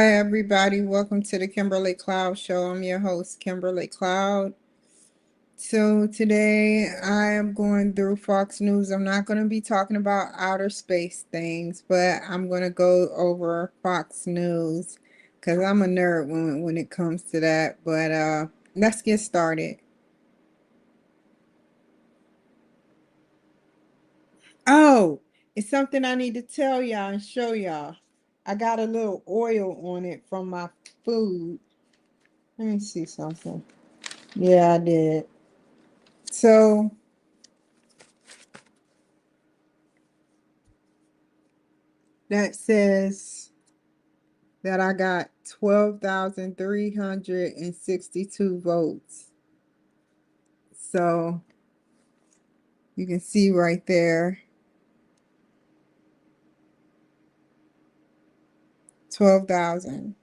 Hi, everybody. Welcome to the Kimberly Cloud Show. I'm your host, Kimberly Cloud. So, today I am going through Fox News. I'm not going to be talking about outer space things, but I'm going to go over Fox News because I'm a nerd when it comes to that. But let's get started. Oh, it's something I need to tell y'all and show y'all. I got a little oil on it from my food. Let me see something. Yeah, I did. So that says that I got 12,362 votes. So you can see right there 12,000.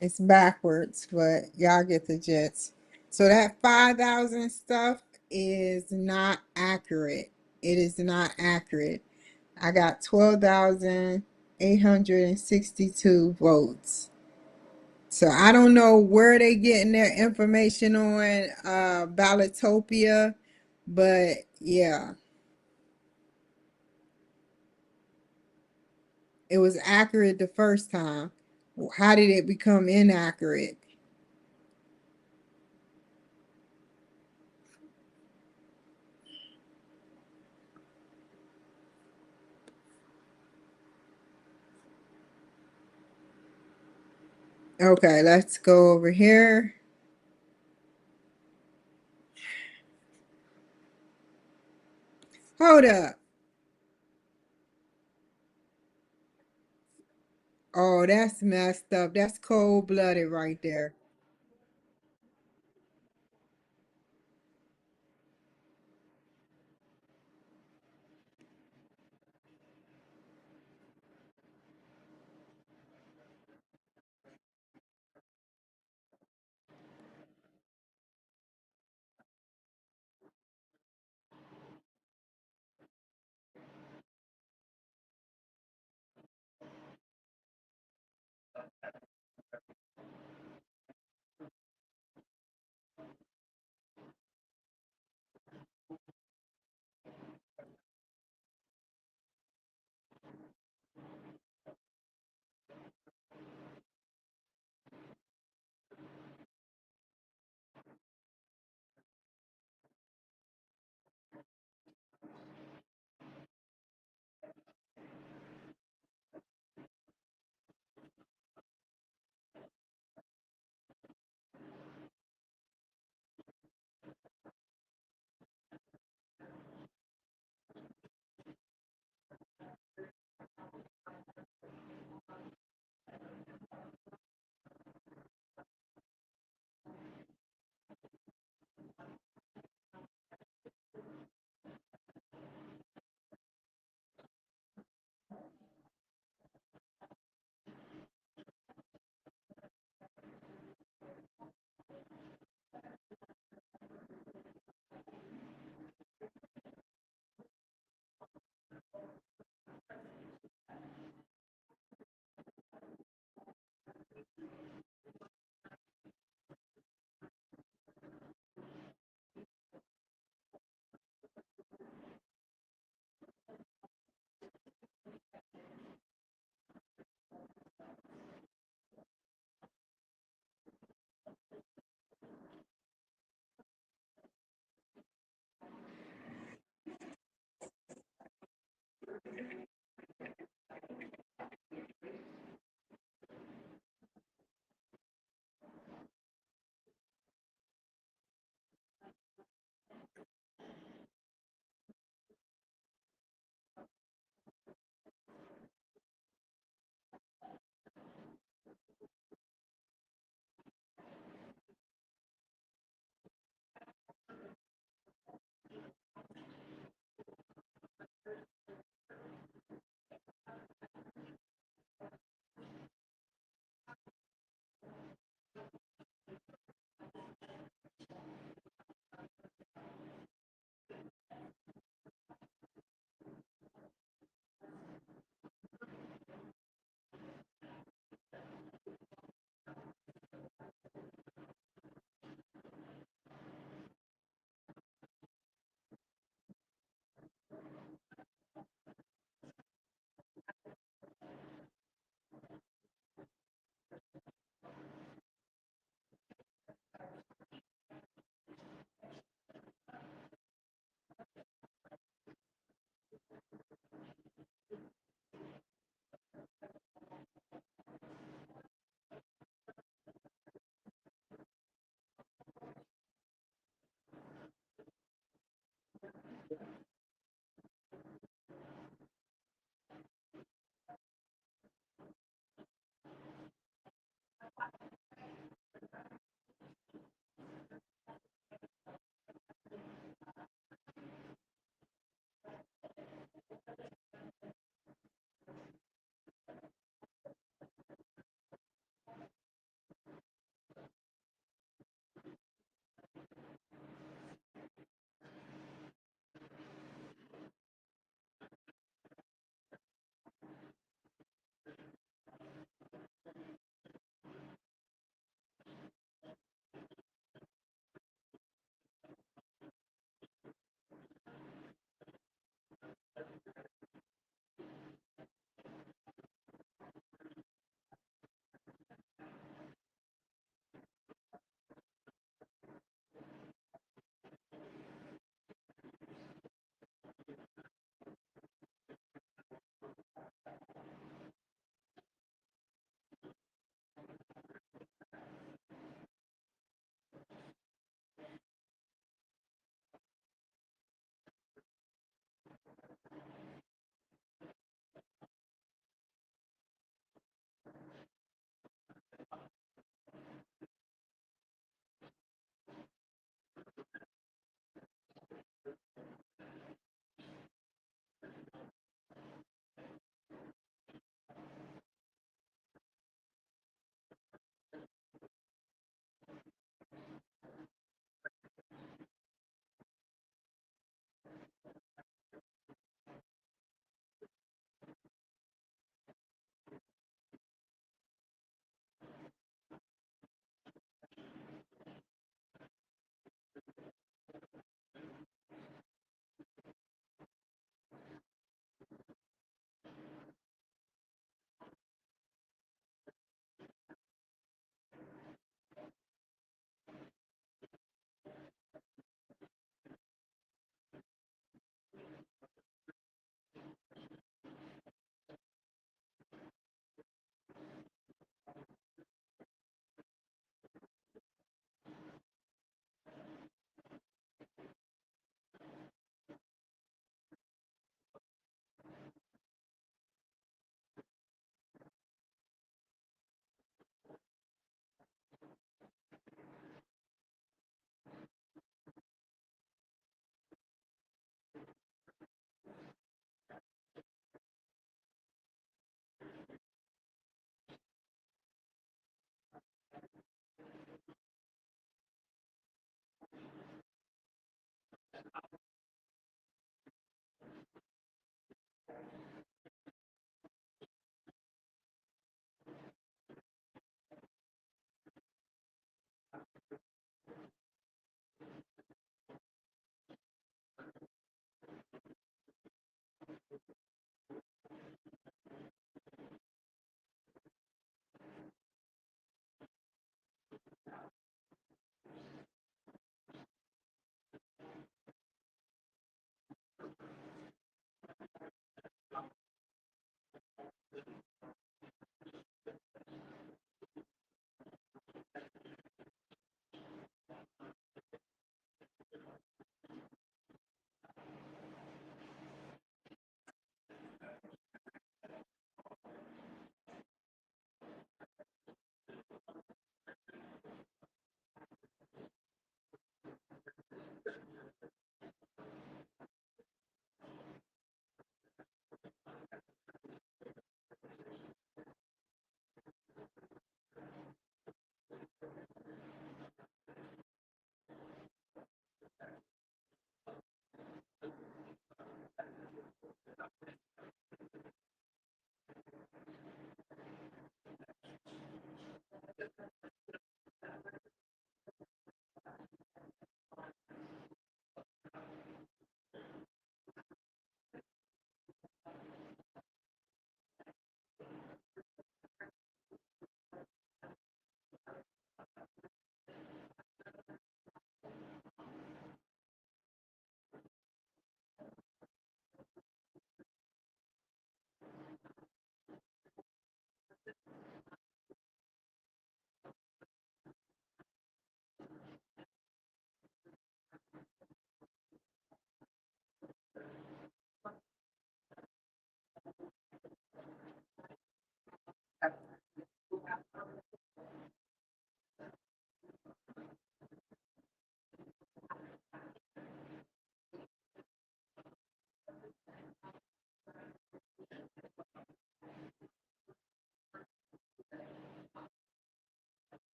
It's backwards, but y'all get the gist. So that 5,000 stuff is not accurate. It is not accurate. I got 12,862 votes. So I don't know where they getting their information on Ballotopia, but yeah, it was accurate the first time. How did it become inaccurate? Okay, let's go over here. Hold up. Oh, that's messed up. That's cold-blooded right there.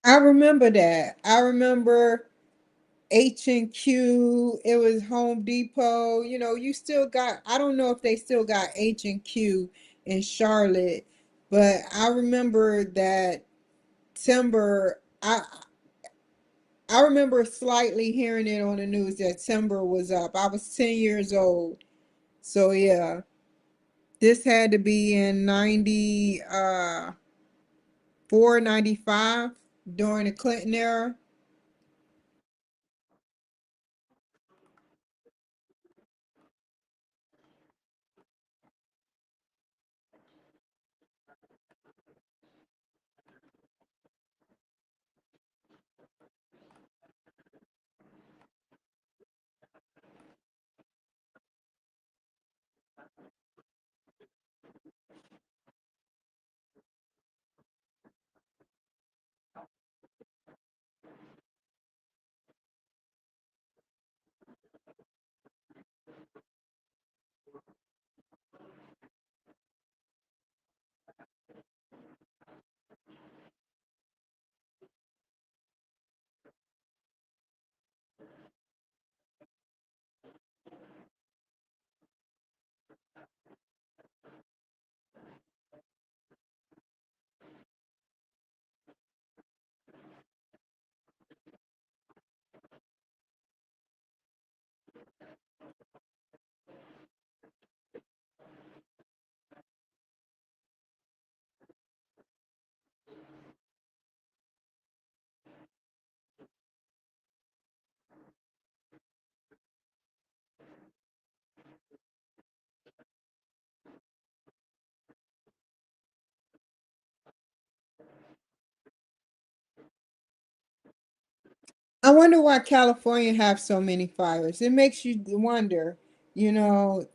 I remember that. I remember H&Q. It was Home Depot. You know, you still got, I don't know if they still got H&Q in Charlotte, but I remember that timber. I remember slightly hearing it on the news that timber was up. I was 10 years old. So yeah, this had to be in 94, 95 during the Clinton era. I wonder why California have so many fires. It makes you wonder, you know,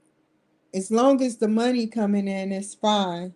as long as the money coming in, it's fine.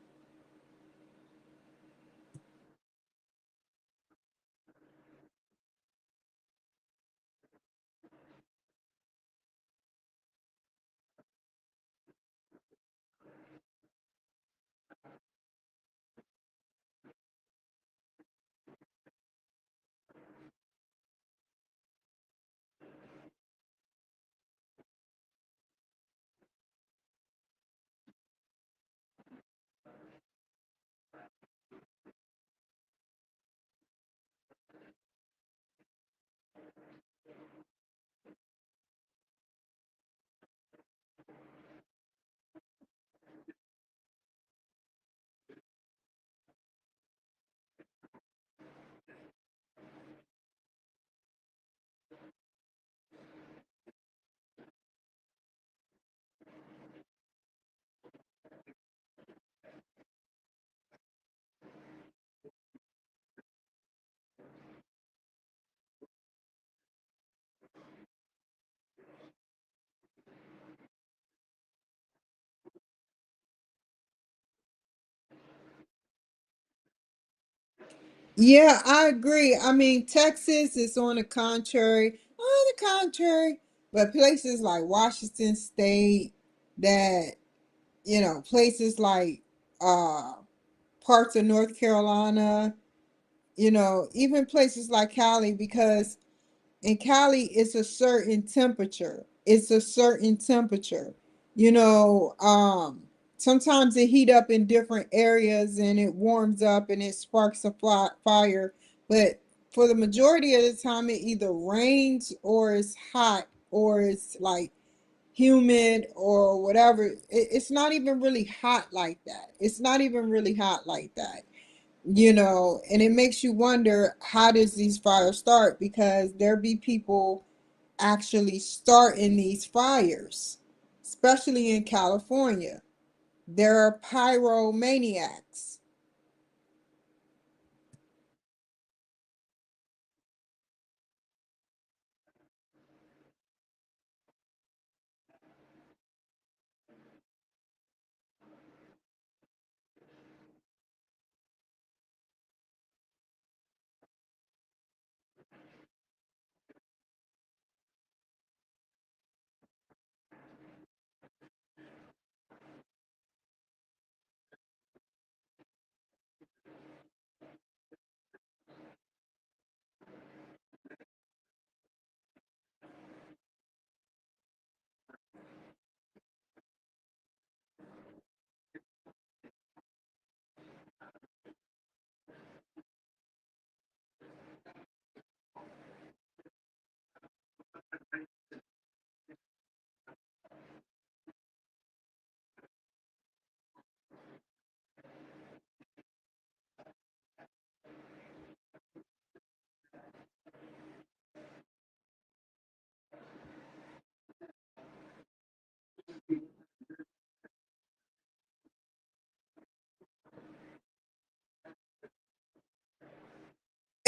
Yeah, I agree. I mean, Texas is on the contrary, but places like Washington State, that, places like uh parts of North Carolina, even places like Cali, because in Cali it's a certain temperature. It's a certain temperature. You know, sometimes it heat up in different areas and it warms up and it sparks a fire, but for the majority of the time it either rains or it's hot or it's like humid or whatever. It's not even really hot like that. It's not even really hot like that, and it makes you wonder, how does these fires start? Because there be people actually starting these fires, especially in California. There are pyromaniacs.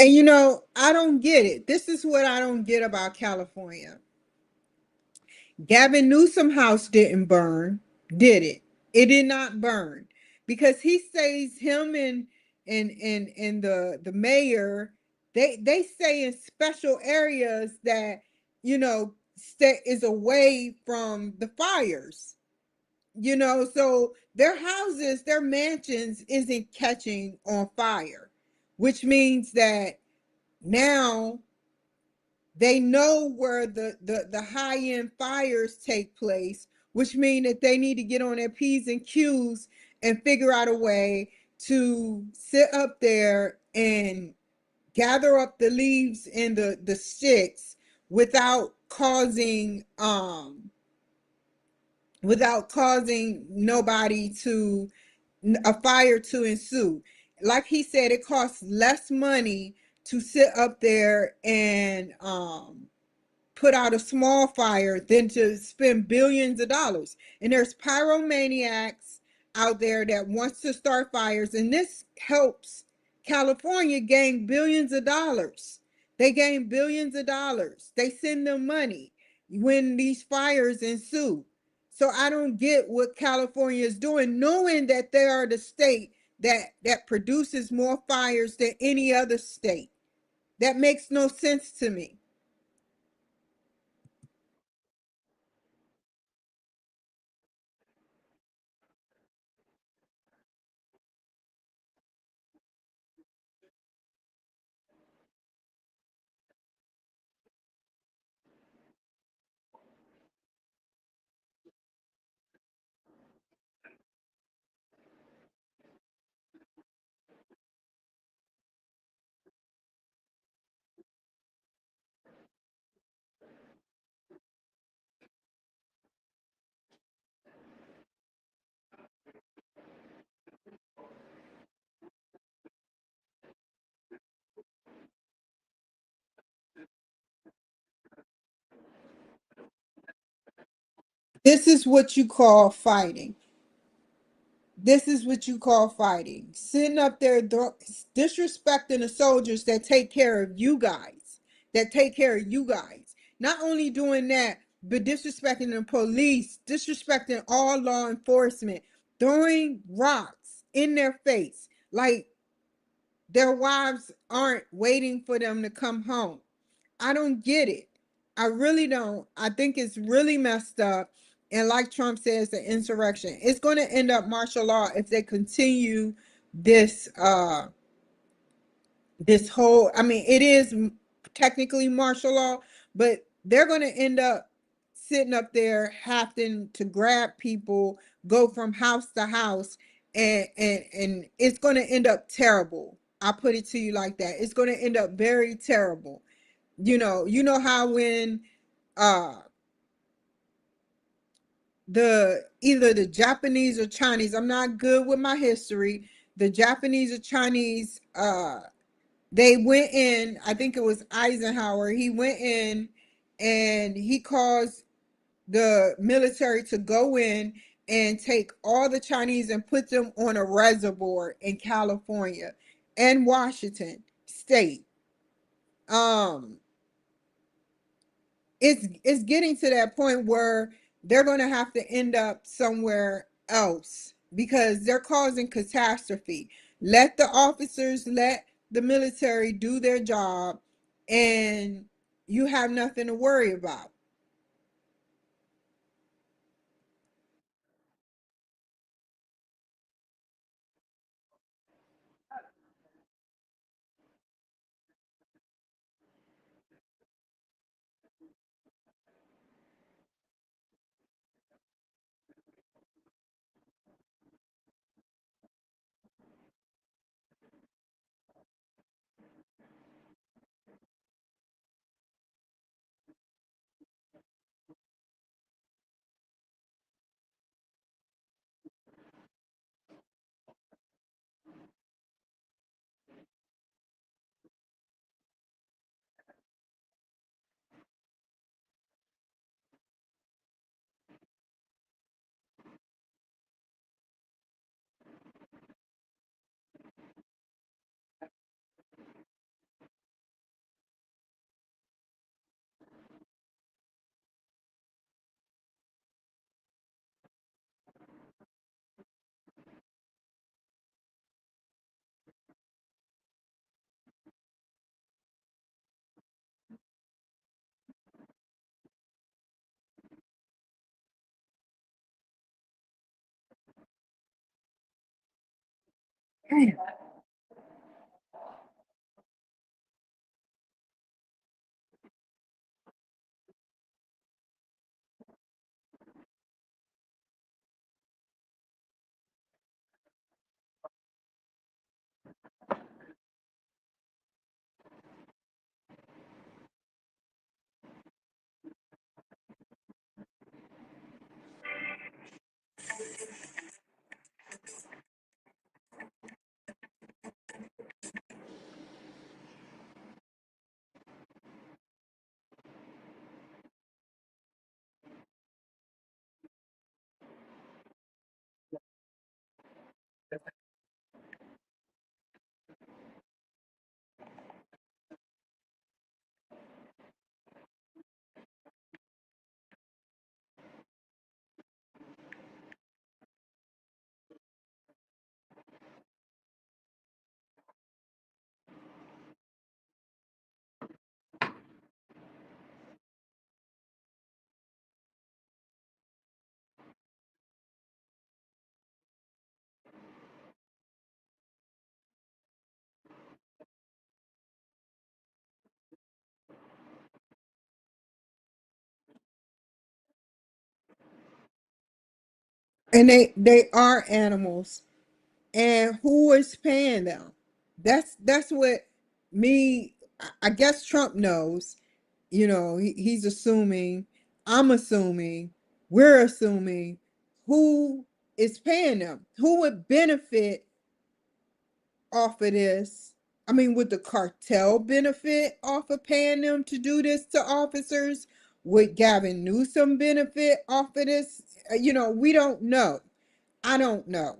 And I don't get it. This is what I don't get about California. Gavin Newsom house didn't burn, did it? It did not burn, because he says him and the mayor, they stay in special areas that, stay is away from the fires. So their houses, their mansions isn't catching on fire, which means that now they know where the high end fires take place, which mean that they need to get on their P's and Q's and figure out a way to sit up there and gather up the leaves and the sticks without causing nobody to a fire to ensue. Like he said, it costs less money to sit up there and put out a small fire than to spend billions of dollars. And there's pyromaniacs out there that wants to start fires, and this helps California gain billions of dollars. They gain billions of dollars. They send them money when these fires ensue. So I don't get what California is doing, knowing that they are the state that produces more fires than any other state. That makes no sense to me. This is what you call fighting. This is what you call fighting. Sitting up there disrespecting the soldiers that take care of you guys. That take care of you guys. Not only doing that, but disrespecting the police, disrespecting all law enforcement, throwing rocks in their face. Like their wives aren't waiting for them to come home. I don't get it. I really don't. I think it's really messed up. And like Trump says, the insurrection. It's going to end up martial law if they continue this this whole, I mean, it is technically martial law, but they're going to end up sitting up there having to grab people, go from house to house, and it's going to end up terrible. I put it to you like that. It's going to end up very terrible. You know how when uh the either the Japanese or Chinese, I'm not good with my history, the Japanese or Chinese, they went in, I think it was Eisenhower, he went in and he caused the military to go in and take all the Chinese and put them on a reservoir in California and Washington state. um it's getting to that point where they're going to have to end up somewhere else because they're causing catastrophe. Let the officers, let the military do their job, and you have nothing to worry about. And they are animals. And who is paying them? That's what me I guess Trump knows. You know, he's assuming, I'm assuming, we're assuming who is paying them. Who would benefit off of this? I mean, would the cartel benefit off of paying them to do this to officers? Would Gavin Newsom benefit off of this? You know, we don't know. I don't know.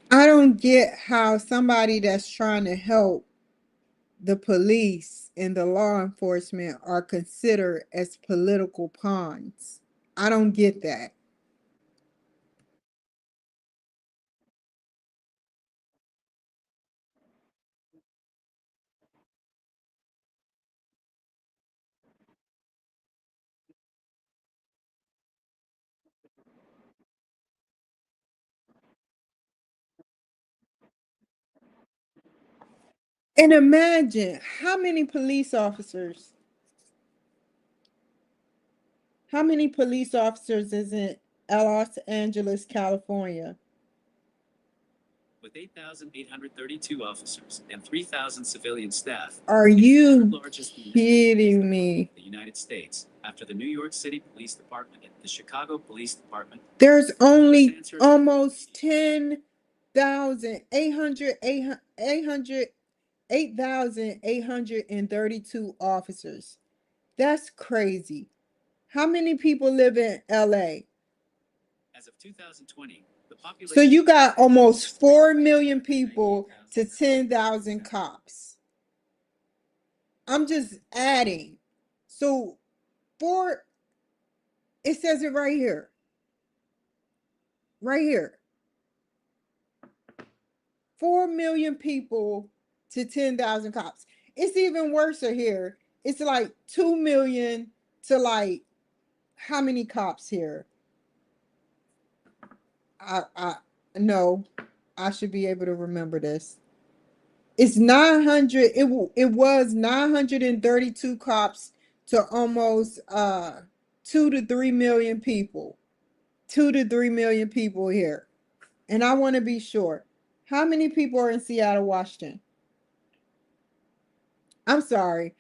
I don't get how somebody that's trying to help the police and the law enforcement are considered as political pawns. I don't get that. And imagine how many police officers is in Los Angeles, California? With 8,832 officers and 3,000 civilian staff. Are you kidding me? The United States, after the New York City Police Department and the Chicago Police Department. There's only almost 8,832 officers. That's crazy. How many people live in LA? As of 2020, the population. So you got almost 4 million people to 10,000 cops. I'm just adding. So four, it says it right here. Right here. 4 million people to 10,000 cops. It's even worse here. It's like 2 million to like how many cops here? I no, I should be able to remember this. It's 900. It was 932 cops to almost 2 to 3 million people. 2 to 3 million people here. And I want to be sure. How many people are in Seattle, Washington? I'm sorry.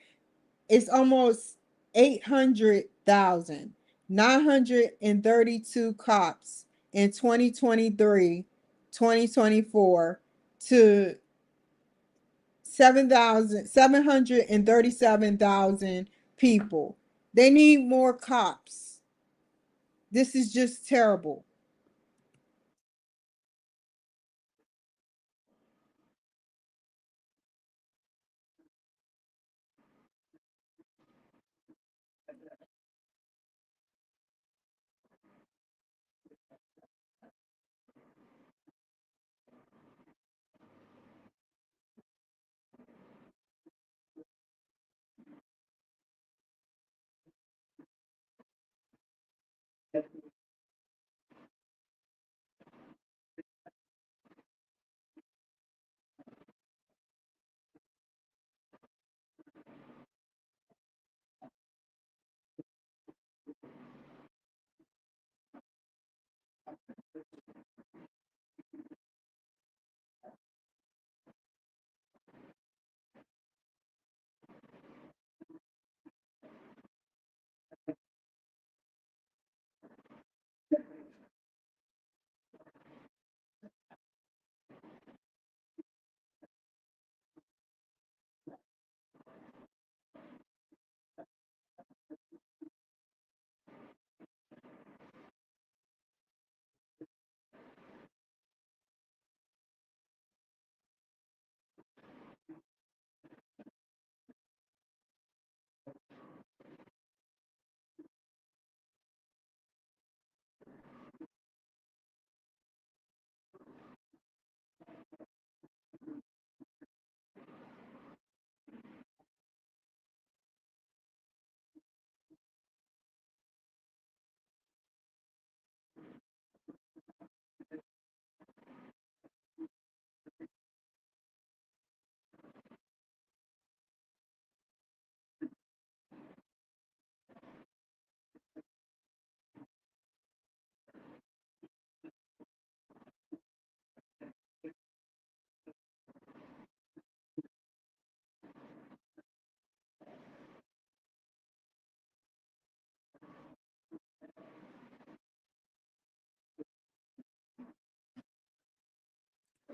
It's almost 800,000. 932 cops in 2023, 2024 to 737,000 people. They need more cops. This is just terrible.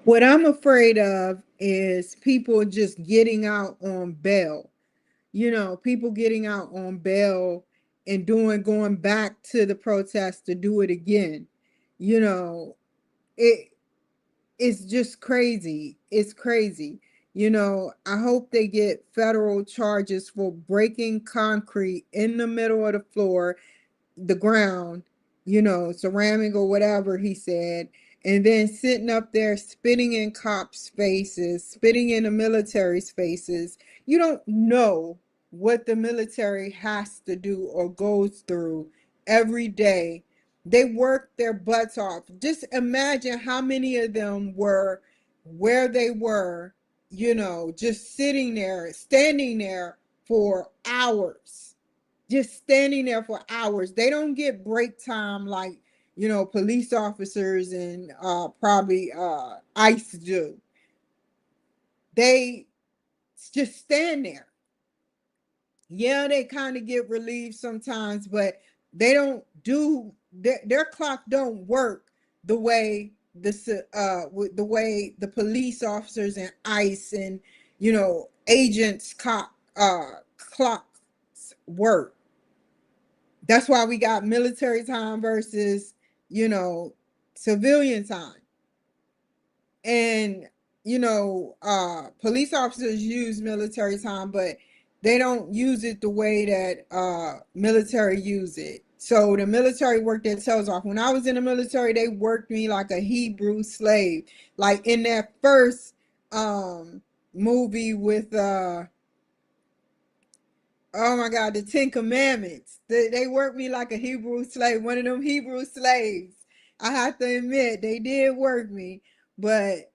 What I'm afraid of is people just getting out on bail. People getting out on bail and going back to the protest to do it again. You know, it it's just crazy. It's crazy. I hope they get federal charges for breaking concrete in the middle of the floor, the ground, ceramic or whatever he said, and then sitting up there spitting in cops' faces, spitting in the military's faces. You don't know what the military has to do or goes through every day. They work their butts off. Just imagine how many of them were where they were, just sitting there, standing there for hours, just standing there for hours. They don't get break time like, police officers and probably ICE do. They just stand there. Yeah, they kind of get relieved sometimes, but they don't do their clock don't work the way the way the police officers and ICE and agents clocks work. That's why we got military time versus, civilian time. And, police officers use military time, but they don't use it the way that military use it. So the military worked their tails off. When I was in the military, they worked me like a Hebrew slave. Like in that first movie with oh my God, the Ten Commandments. They worked me like a Hebrew slave, one of them Hebrew slaves. I have to admit, they did work me, but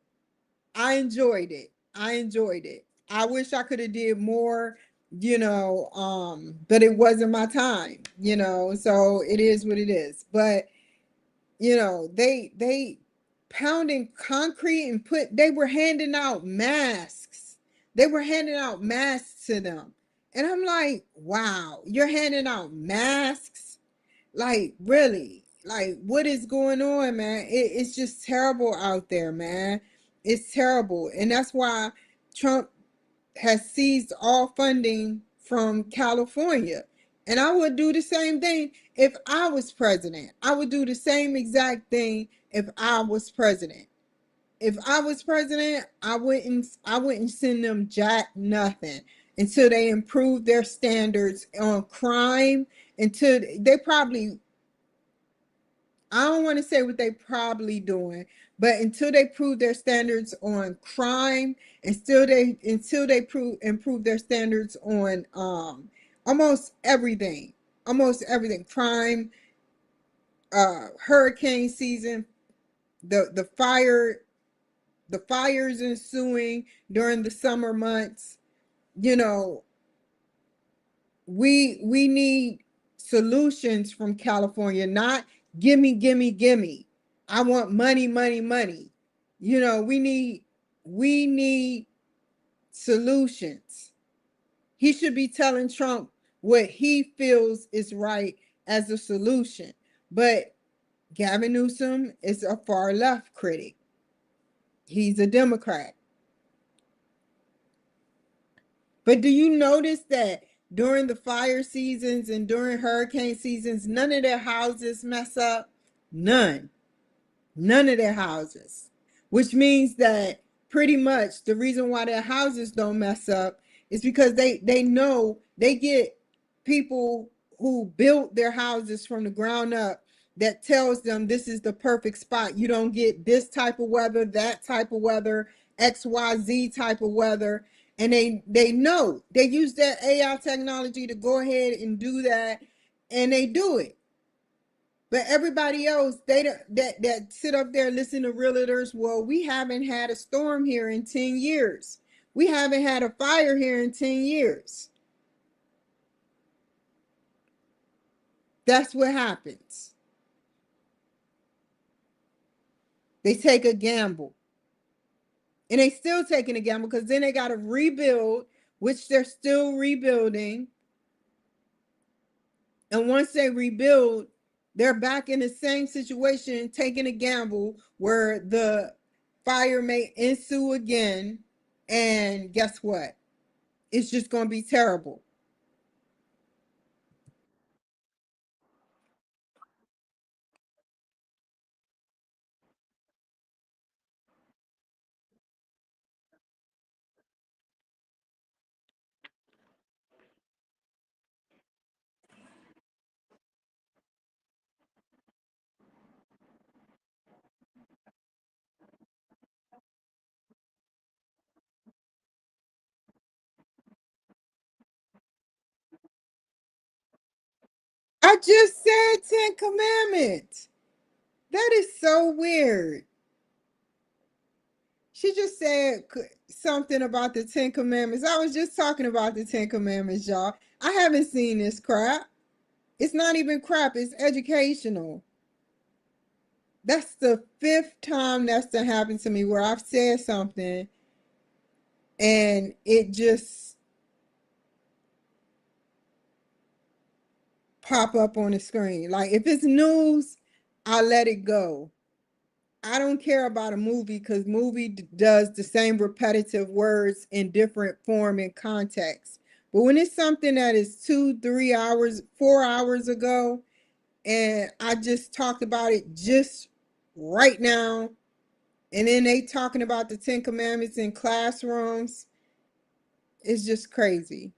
I enjoyed it. I enjoyed it. I wish I could have did more, but it wasn't my time, so it is what it is. But they pounding concrete and they were handing out masks. They were handing out masks to them. And I'm like, wow, you're handing out masks? Like, really? Like, what is going on, man? It's just terrible out there, man. It's terrible. And that's why Trump has seized all funding from California. And I would do the same thing if I was president. I would do the same exact thing if I was president. If I was president, I wouldn't send them jack nothing until they improve their standards on crime, until they probably, I don't want to say what they probably doing, but until they prove their standards on crime, and until they improve their standards on almost everything, crime, hurricane season, the fires ensuing during the summer months. you know we need solutions from California, not gimme, gimme, gimme. I want money, money, money. We need solutions. He should be telling Trump what he feels is right as a solution. But Gavin Newsom is a far left critic. He's a Democrat. But do you notice that during the fire seasons and during hurricane seasons, none of their houses mess up? None. None of their houses. Which means that pretty much the reason why their houses don't mess up is because they know they get people who built their houses from the ground up that tells them this is the perfect spot. You don't get this type of weather, that type of weather, XYZ type of weather. And they know. They use that AI technology to go ahead and do that, and they do it. But everybody else, they that sit up there listen to realtors. Well, we haven't had a storm here in 10 years. We haven't had a fire here in 10 years. That's what happens. They take a gamble. And they still taking a gamble because then they got to rebuild, which they're still rebuilding. And once they rebuild, they're back in the same situation, taking a gamble where the fire may ensue again, and guess what? It's just going to be terrible. I just said 10 commandments. That is so weird. She just said something about the 10 commandments. I was just talking about the 10 commandments, y'all. I haven't seen this crap. It's not even crap, it's educational. That's the fifth time that's done happened to me where I've said something and it just pop up on the screen. Like if it's news, I let it go. I don't care about a movie because movie does the same repetitive words in different form and context. But when it's something that is 2, 3 hours, 4 hours ago, and I just talked about it just right now, and then they talking about the Ten Commandments in classrooms, it's just crazy.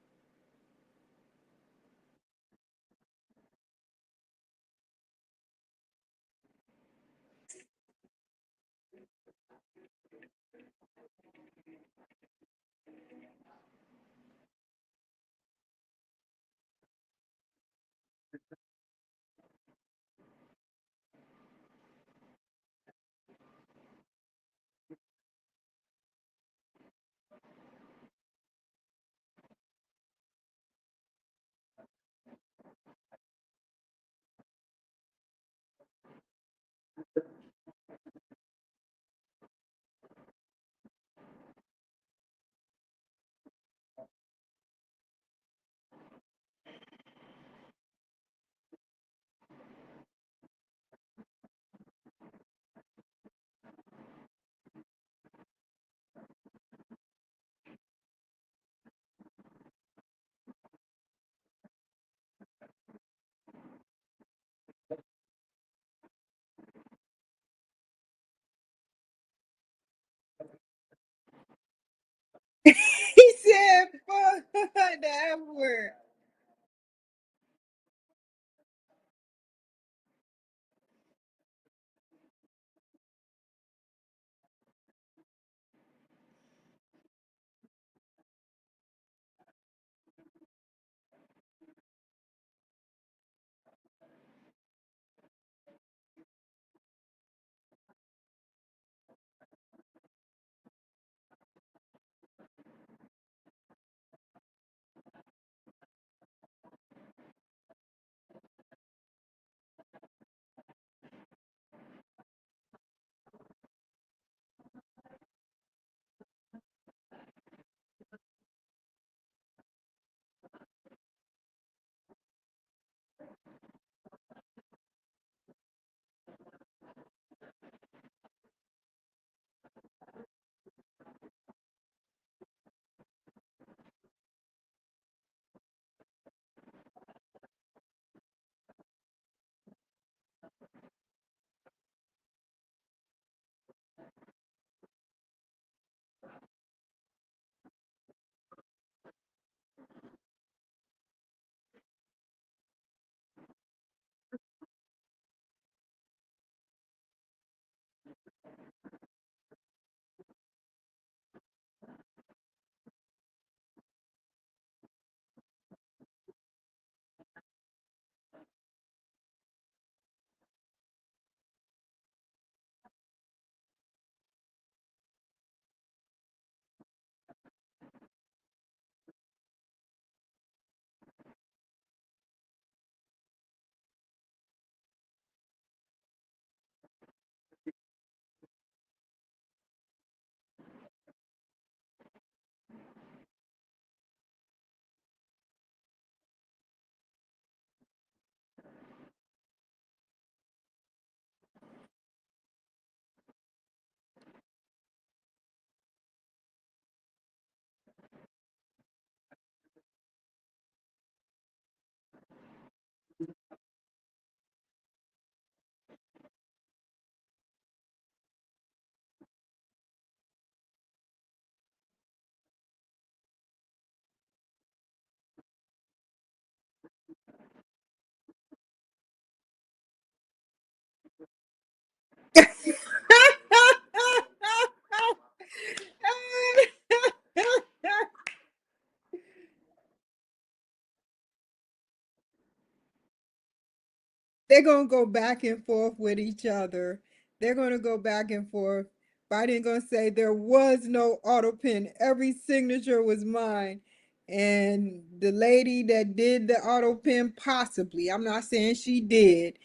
they're gonna go back and forth with each other. They're gonna go back and forth. Biden gonna say there was no auto pen. Every signature was mine. And the lady that did the auto pen, possibly, I'm not saying she did,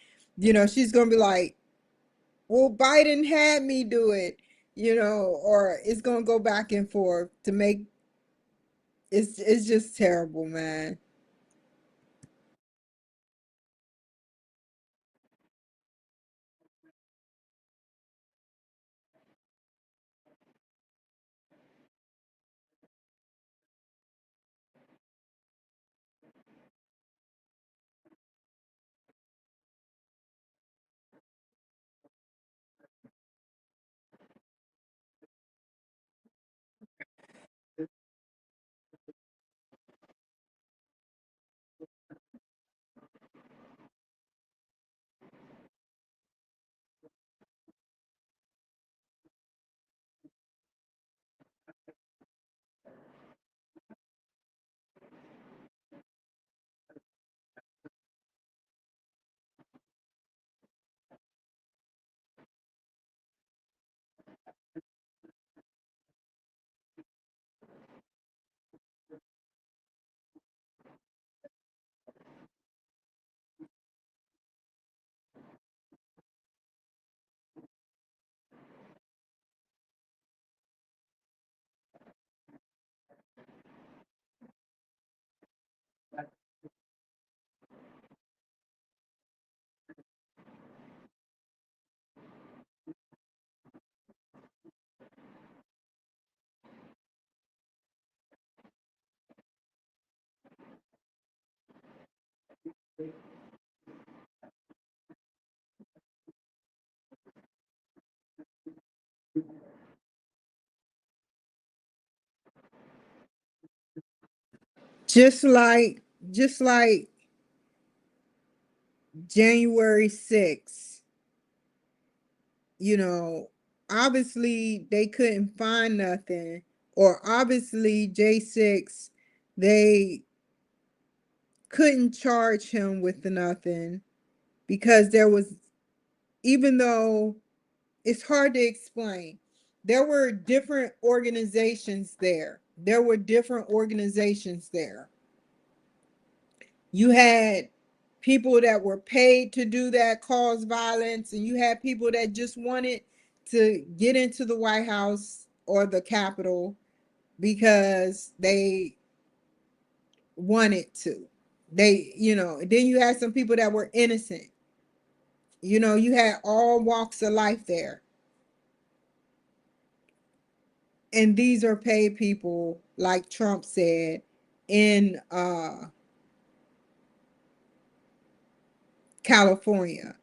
she's gonna be like, well, Biden had me do it, or it's gonna go back and forth to make it's just terrible, man. Just like just like January 6th, you know, obviously they couldn't find nothing, or obviously J6, they couldn't charge him with nothing because there was, even though it's hard to explain, there were different organizations there. There were different organizations there. You had people that were paid to do that, cause violence, and you had people that just wanted to get into the White House or the Capitol because they wanted to. Then you had some people that were innocent. You had all walks of life there. And these are paid people, like Trump said, in California.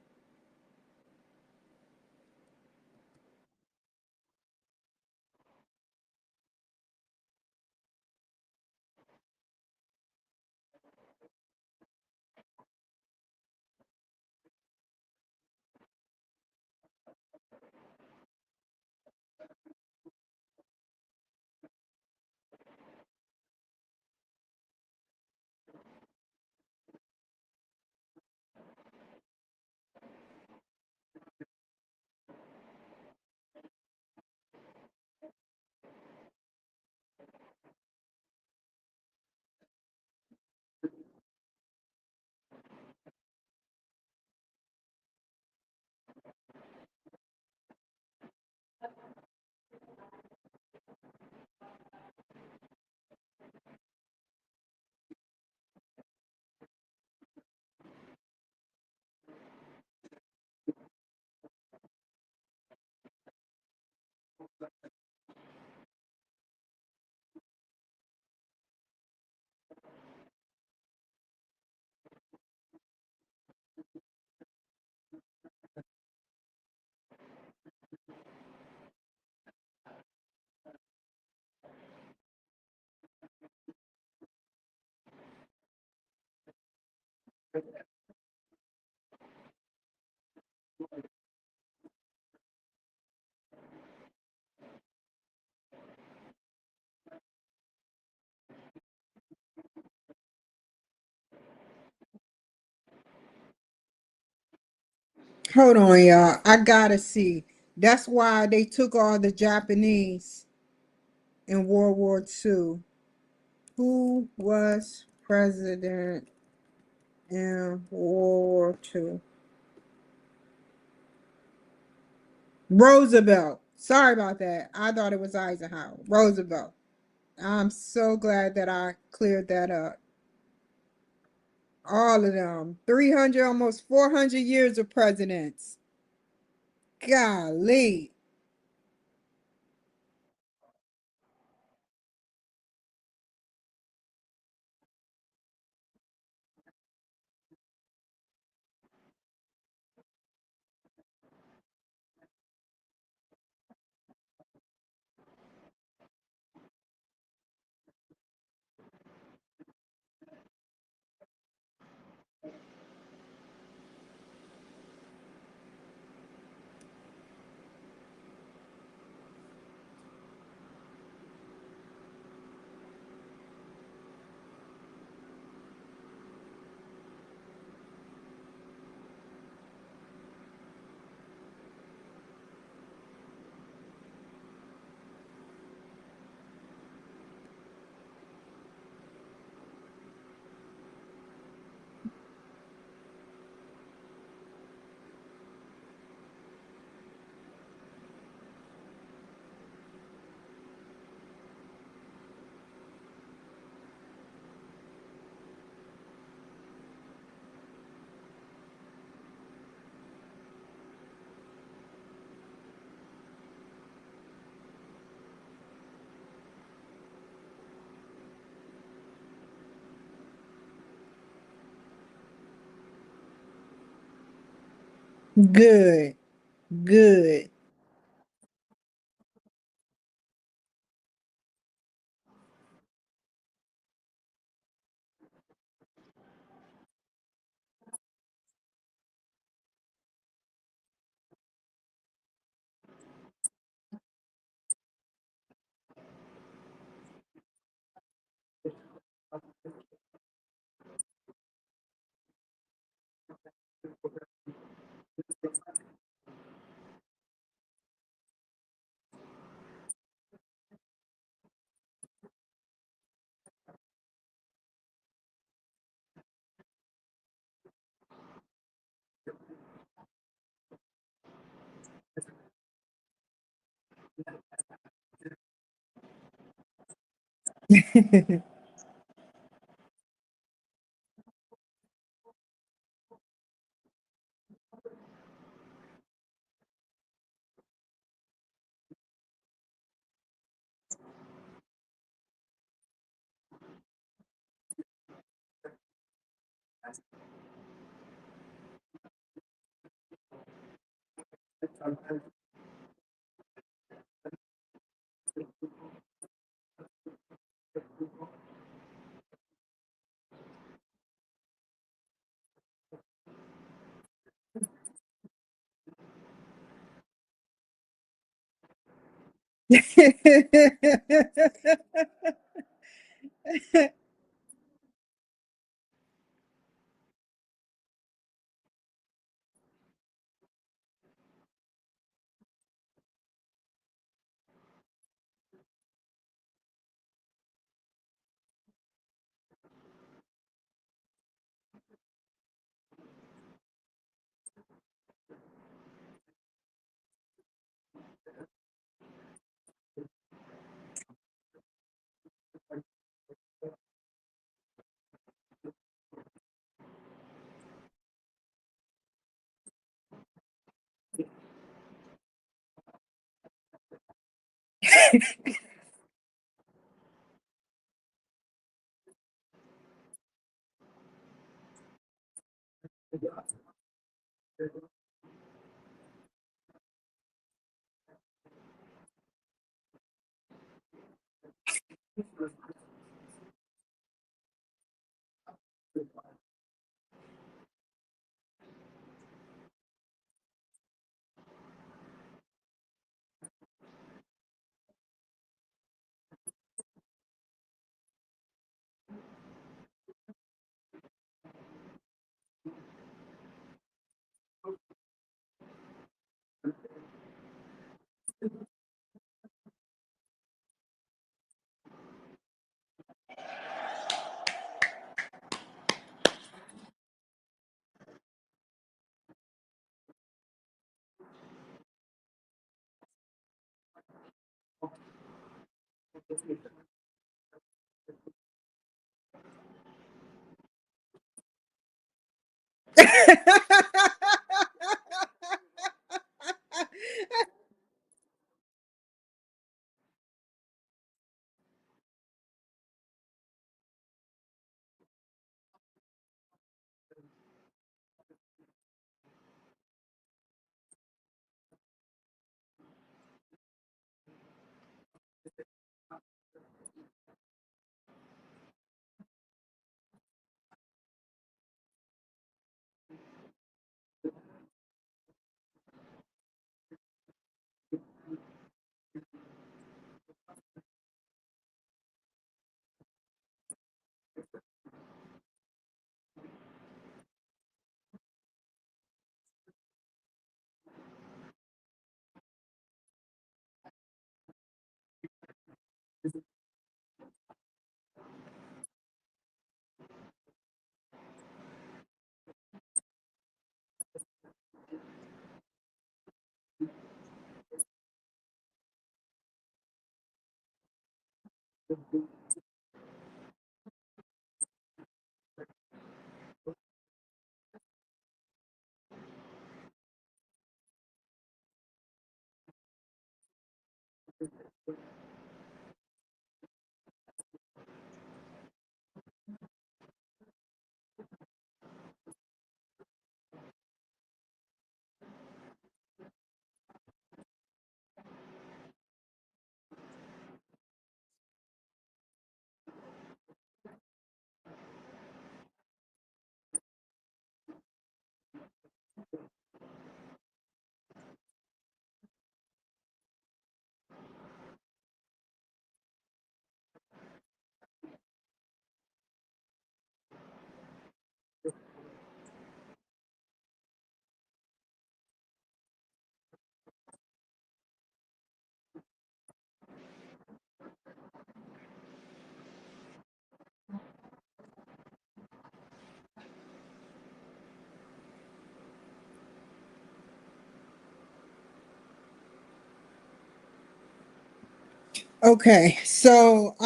Hold on, y'all. I gotta see. That's why they took all the Japanese in World War II. Who was president in World War II? Roosevelt. Sorry about that. I thought it was Eisenhower. Roosevelt. I'm so glad that I cleared that up. All of them. 300, almost 400 years of presidents. Golly. Good. Good. Okay, so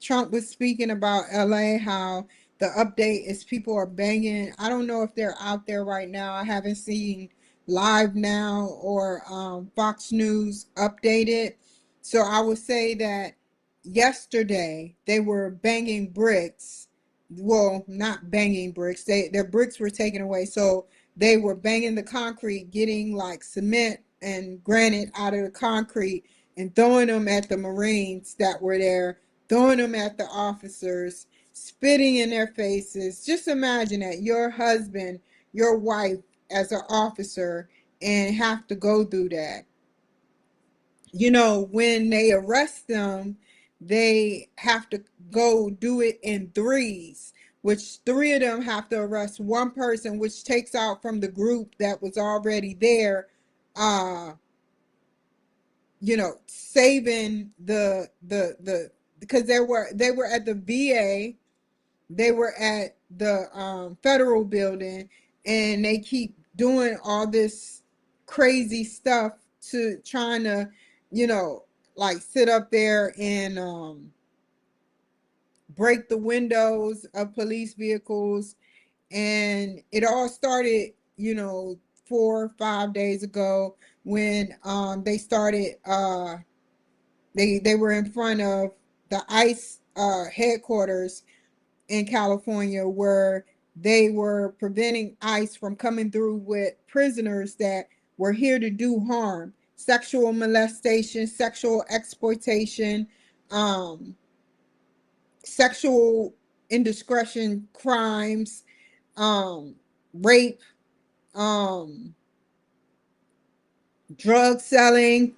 Trump was speaking about LA, how the update is people are banging. I don't know if they're out there right now. I haven't seen Live Now or Fox News updated. So I would say that yesterday they were banging bricks. Well, not banging bricks. Their bricks were taken away. So they were banging the concrete, getting like cement and granite out of the concrete and throwing them at the Marines that were there, throwing them at the officers, spitting in their faces. Just imagine that your husband, your wife, as an officer, and have to go through that. You know, when they arrest them, they have to go do it in threes, which three of them have to arrest one person, which takes out from the group that was already there. uh saving the because they were at the VA, they were at the federal building, and they keep doing all this crazy stuff to trying to, you know, like sit up there and break the windows of police vehicles. And it all started, 4 or 5 days ago when they started they were in front of the ICE headquarters in California, where they were preventing ICE from coming through with prisoners that were here to do harm, sexual molestation, sexual exploitation, um, sexual indiscretion crimes, rape, um, drug selling,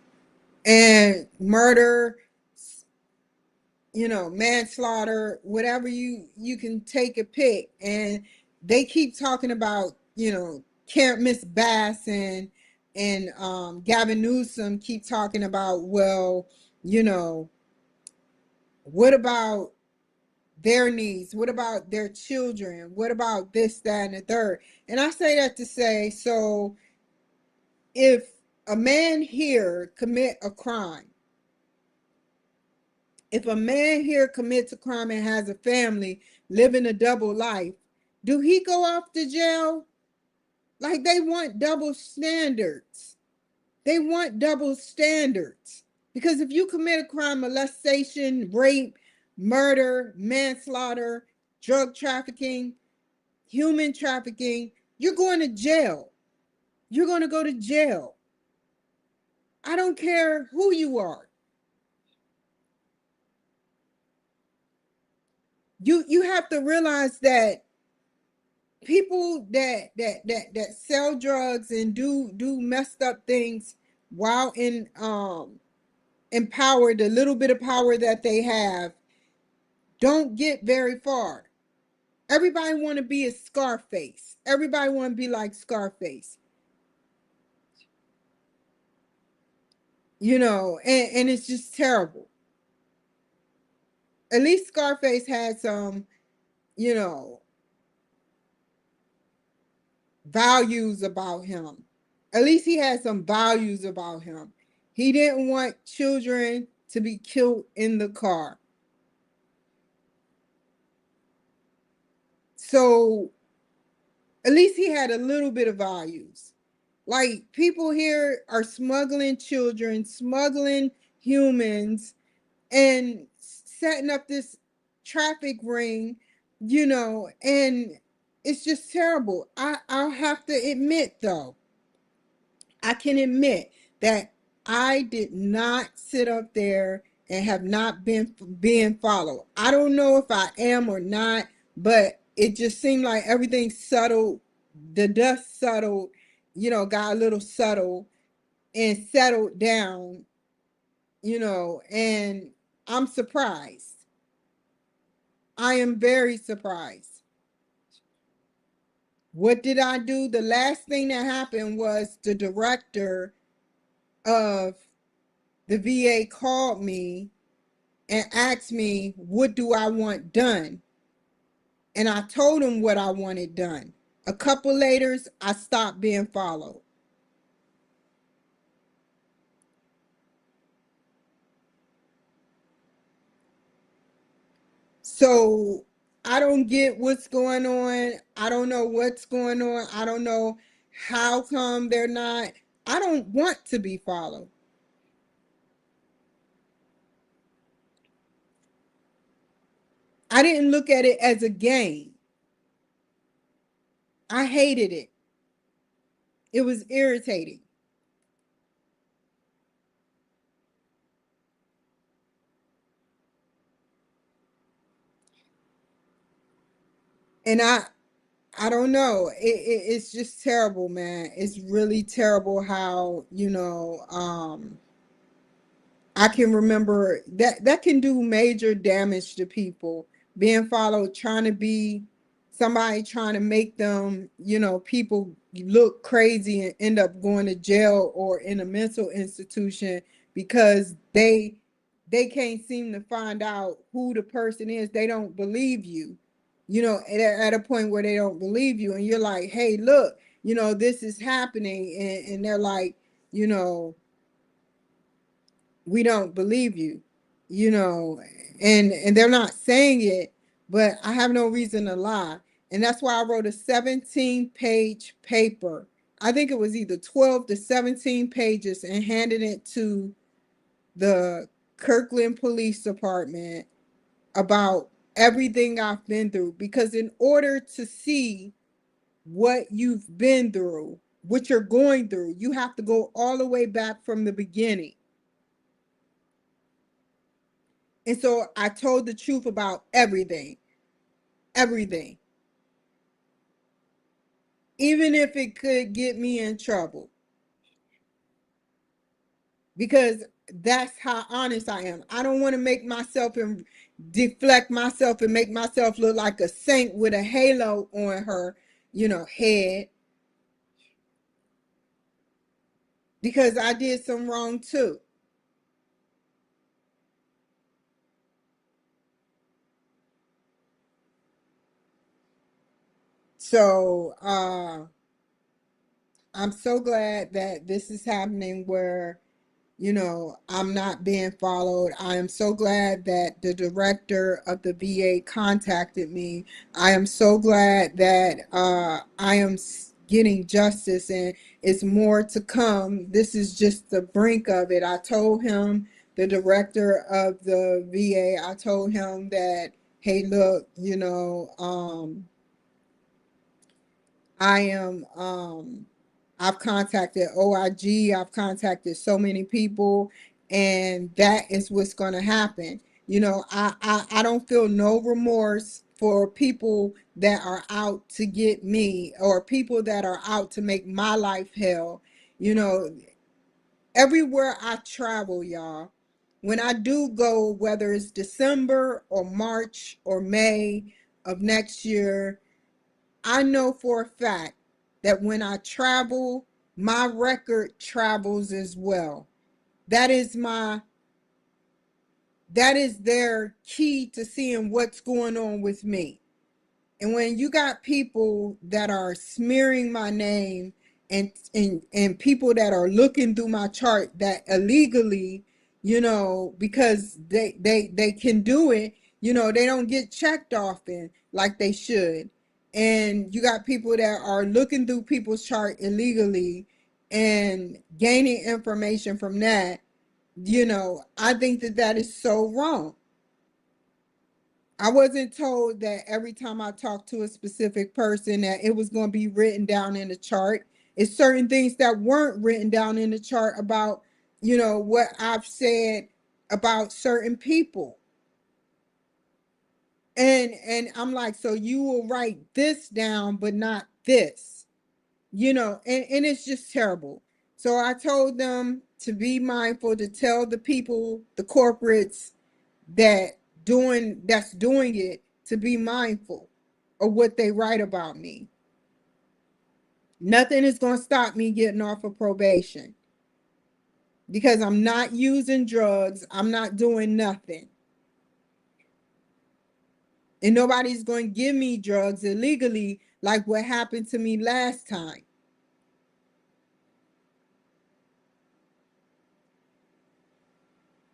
and murder, manslaughter, whatever you can take a pick. And they keep talking about, can't Miss Bass and Gavin Newsom keep talking about, well, you know, what about their needs? What about their children? What about this, that, and the third? And I say that to say, so if a man here commit a crime, If a man here commits a crime and has a family, living a double life, do he go off to jail? Like, they want double standards. They want double standards. Because if you commit a crime, molestation, rape, murder, manslaughter, drug trafficking, human trafficking, you're going to jail. You're going to go to jail. I don't care who you are. You have to realize that people that sell drugs and do messed up things while in power, the little bit of power that they have, don't get very far. Everybody want to be a Scarface. Everybody want to be like Scarface. And it's just terrible. At least Scarface had some, you know, values about him. At least he had some values about him. He didn't want children to be killed in the car. So at least he had a little bit of values. Like, people here are smuggling children, smuggling humans, and setting up this traffic ring, and it's just terrible. I'll have to admit, though, I can admit that I did not sit up there and have not been being followed. I don't know if I am or not, but it just seemed like everything settled, the dust settled, got a little subtle and settled down, and I'm surprised. I am very surprised. What did I do? The last thing that happened was the director of the VA called me and asked me, what do I want done? And I told him what I wanted done. A couple later, I stopped being followed. So I don't get what's going on. I don't know what's going on. I don't know how come they're not. I don't want to be followed. I didn't look at it as a game. I hated it. It was irritating. And I don't know. It's just terrible, man. It's really terrible how, I can remember that can do major damage to people. Being followed, trying to be somebody, trying to make them, people look crazy and end up going to jail or in a mental institution because they can't seem to find out who the person is. They don't believe you, at a point where they don't believe you. And you're like, hey, look, this is happening. And they're like, you know, we don't believe you, you know, and they're not saying it, but I have no reason to lie. And that's why I wrote a 17-page paper. I think it was either 12 to 17 pages, and handed it to the Kirkland Police Department about everything I've been through. Because in order to see what you've been through, what you're going through, you have to go all the way back from the beginning. And so I told the truth about everything, everything, even if it could get me in trouble, because that's how honest I am. I don't want to make myself and deflect myself and make myself look like a saint with a halo on her, head, because I did some wrong too. So I'm so glad that this is happening, where I'm not being followed. I am so glad that the director of the VA contacted me. I am so glad that I am getting justice, and it's more to come. This is just the brink of it. I told him, the director of the VA, I told him that, hey, look, I am I've contacted OIG, I've contacted so many people, and that is what's going to happen. I don't feel no remorse for people that are out to get me, or people that are out to make my life hell. You know, everywhere I travel, y'all, when I do go, whether it's December or March or May of next year, I know for a fact that when I travel, my record travels as well. That is my that is their key to seeing what's going on with me. And when you got people that are smearing my name, and people that are looking through my chart that illegally, because they can do it, they don't get checked often like they should. And you got people that are looking through people's chart illegally and gaining information from that. I think that that is so wrong. I wasn't told that every time I talked to a specific person that it was going to be written down in the chart. It's certain things that weren't written down in the chart about, what I've said about certain people. And I'm like, so you will write this down, but not this, and it's just terrible. So I told them to be mindful, to tell the people, the corporates, that's doing it, to be mindful of what they write about me. Nothing is going to stop me getting off of probation, because I'm not using drugs. I'm not doing nothing. And nobody's going to give me drugs illegally like what happened to me last time.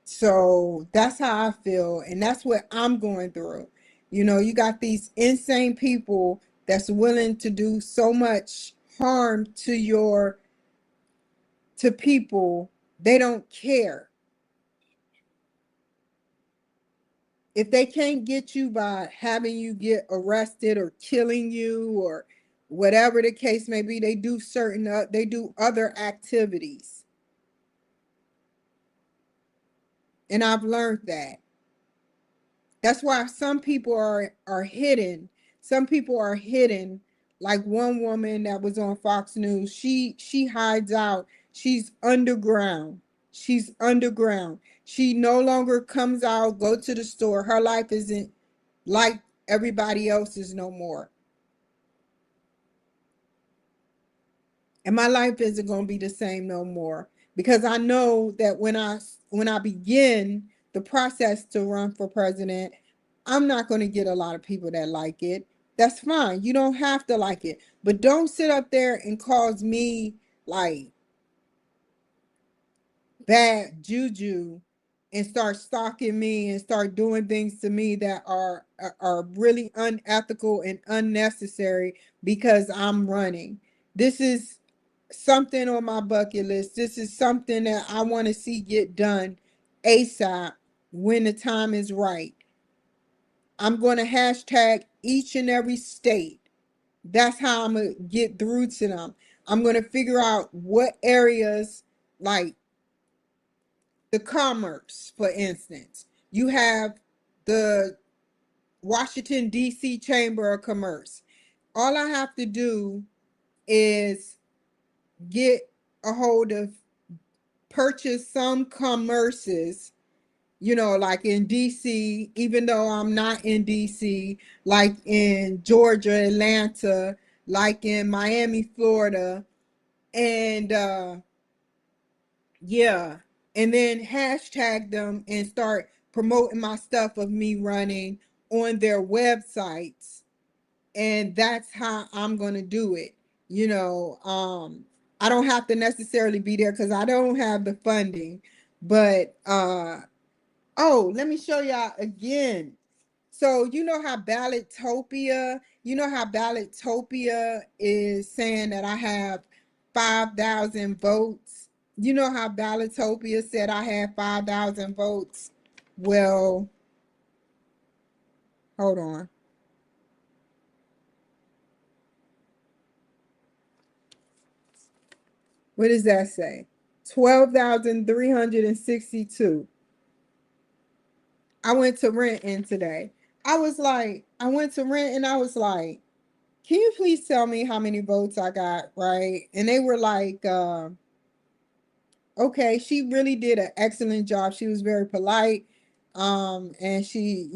So that's how I feel, and that's what I'm going through. You got these insane people that's willing to do so much harm to people. They don't care. If they can't get you by having you get arrested or killing you or whatever the case may be, they do other activities. And I've learned that. That's why some people are hidden. Some people are hidden. Like one woman that was on Fox News, she hides out. She's underground. She's underground. She no longer comes out, go to the store. Her life isn't like everybody else's no more. And my life isn't going to be the same no more, because I know that when I begin the process to run for president, I'm not going to get a lot of people that like it. That's fine. You don't have to like it, but don't sit up there and cause me like bad juju and start stalking me and start doing things to me that are really unethical and unnecessary because I'm running. This is something on my bucket list. This is something that I want to see get done ASAP when the time is right. I'm going to hashtag each and every state. That's how I'm going to get through to them. I'm going to figure out what areas, like the commerce, for instance. You have the Washington, D.C. Chamber of Commerce. All I have to do is get a hold of, purchase some commerces, like in DC, even though I'm not in DC, like in Georgia, Atlanta, like in Miami, Florida, and yeah, and then hashtag them and start promoting my stuff of me running on their websites. And that's how I'm going to do it. I don't have to necessarily be there because I don't have the funding. But oh, let me show y'all again. So you know how Ballotopia is saying that I have 5,000 votes. You know how Ballotopia said I had 5,000 votes. Well, hold on. What does that say? 12,362. I went to Renton today. I went to Renton and I was like, can you please tell me how many votes I got, right? And they were like, okay, she really did an excellent job. She was very polite. And she,